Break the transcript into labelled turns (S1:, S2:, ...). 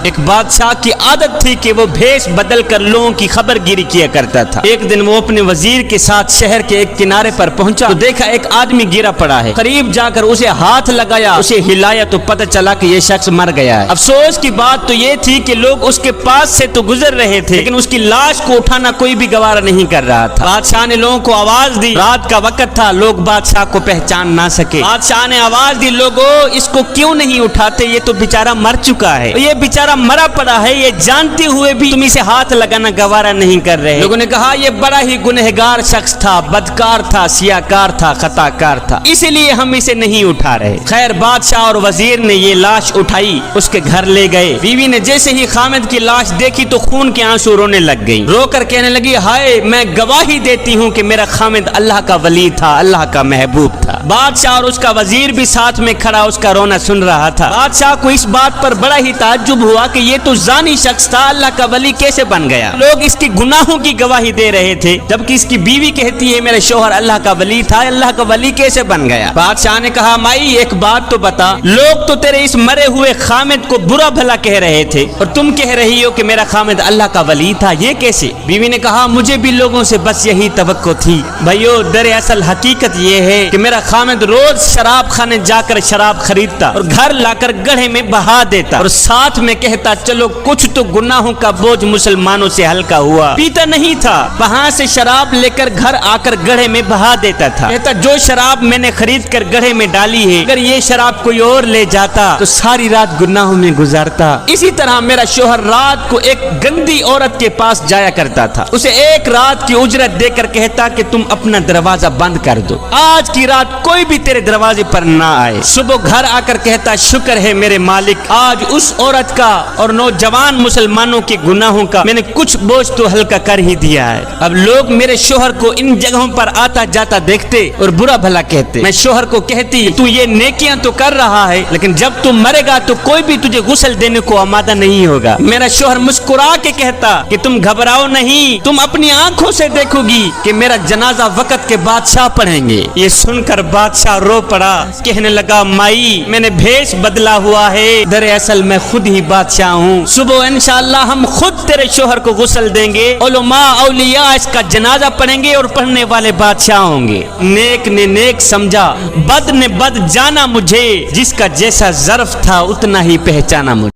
S1: ایک بادشاہ کی عادت تھی کہ وہ بھیس بدل کر لوگوں کی خبر گیری کیا کرتا تھا۔ ایک دن وہ اپنے وزیر کے ساتھ شہر کے ایک کنارے پر پہنچا تو دیکھا ایک آدمی گرا پڑا ہے۔ قریب جا کر اسے ہاتھ لگایا، اسے ہلایا تو پتہ چلا کہ یہ شخص مر گیا ہے۔ افسوس کی بات تو یہ تھی کہ لوگ اس کے پاس سے تو گزر رہے تھے لیکن اس کی لاش کو اٹھانا کوئی بھی گوارا نہیں کر رہا تھا۔ بادشاہ نے لوگوں کو آواز دی، رات کا وقت تھا، لوگ بادشاہ کو پہچان نہ سکے۔ بادشاہ نے آواز دی، لوگوں اس کو کیوں نہیں اٹھاتے، یہ تو بیچارہ مر چکا ہے، یہ بیچارہ مرا پڑا ہے، یہ جانتے ہوئے بھی تم اسے ہاتھ لگانا گوارا نہیں کر رہے۔ لوگوں نے کہا یہ بڑا ہی گنہگار شخص تھا، بدکار تھا، سیاکار تھا، خطا کار تھا، اسی لیے ہم اسے نہیں اٹھا رہے۔ خیر بادشاہ اور وزیر نے یہ لاش اٹھائی، اس کے گھر لے گئے۔ بیوی نے جیسے ہی خامد کی لاش دیکھی تو خون کے آنسو رونے لگ گئی، رو کر کہنے لگی، ہائے میں گواہی دیتی ہوں کہ میرا خامد اللہ کا ولی تھا، اللہ کا محبوب تھا۔ بادشاہ اور اس کا وزیر بھی ساتھ میں کھڑا اس کا رونا سن رہا تھا۔ بادشاہ کو اس بات پر بڑا ہی تعجب ہوا کہ یہ تو زانی شخص تھا، اللہ کا ولی کیسے بن گیا؟ لوگ اس کی گناہوں کی گواہی دے رہے تھے جبکہ اس کی بیوی کہتی ہے میرے شوہر اللہ کا ولی تھا، اللہ کا ولی کیسے بن گیا؟ بادشاہ نے کہا مائی ایک بات تو بتا، لوگ تو تیرے اس مرے ہوئے خامد کو برا بھلا کہہ رہے تھے اور تم کہہ رہی ہو کہ میرا خامد اللہ کا ولی تھا، یہ کیسے؟ بیوی نے کہا مجھے بھی لوگوں سے بس یہی توقع تھی بھائیو، دراصل حقیقت یہ ہے کہ میرا خامد روز شراب خانے جا کر شراب خریدتا اور گھر لا کر گڑھے میں بہا دیتا اور ساتھ میں کہتا چلو کچھ تو گناہوں کا بوجھ مسلمانوں سے ہلکا ہوا۔ پیتا نہیں تھا، وہاں سے شراب لے کر گھر آ کر گڑھے میں بہا دیتا تھا، کہتا جو شراب میں نے خرید کر گڑھے میں ڈالی ہے اگر یہ شراب کوئی اور لے جاتا تو ساری رات گناہوں میں گزارتا۔ اسی طرح میرا شوہر رات کو ایک گندی عورت کے پاس جایا کرتا تھا، اسے ایک رات کی اجرت دے کر کہتا کہ تم اپنا دروازہ بند کر دو، آج کی رات کوئی بھی تیرے دروازے پر نہ آئے۔ صبح گھر آ کر کہتا شکر ہے میرے مالک، آج اس عورت کا اور نوجوان مسلمانوں کے گناہوں کا میں نے کچھ بوجھ تو ہلکا کر ہی دیا ہے۔ اب لوگ میرے شوہر کو ان جگہوں پر آتا جاتا دیکھتے اور برا بھلا کہتے، میں شوہر کو کہتی تو یہ نیکیاں تو کر رہا ہے لیکن جب تم مرے گا تو کوئی بھی تجھے غسل دینے کو آمادہ نہیں ہوگا۔ میرا شوہر مسکرا کے کہتا کہ تم گھبراؤ نہیں، تم اپنی آنکھوں سے دیکھو گی کہ میرا جنازہ وقت کے بادشاہ پڑھیں گے۔ یہ سن کر بادشاہ رو پڑا، کہنے لگا مائی میں نے بھیس بدلا ہوا ہے، دراصل میں خود ہی بادشاہ ہوں، صبح انشاءاللہ ہم خود تیرے شوہر کو غسل دیں گے، علماء اولیاء اس کا جنازہ پڑھیں گے اور پڑھنے والے بادشاہ ہوں گے۔ نیک نے نیک سمجھا، بد نے بد جانا، مجھے جس کا جیسا ظرف تھا اتنا ہی پہچانا مجھے۔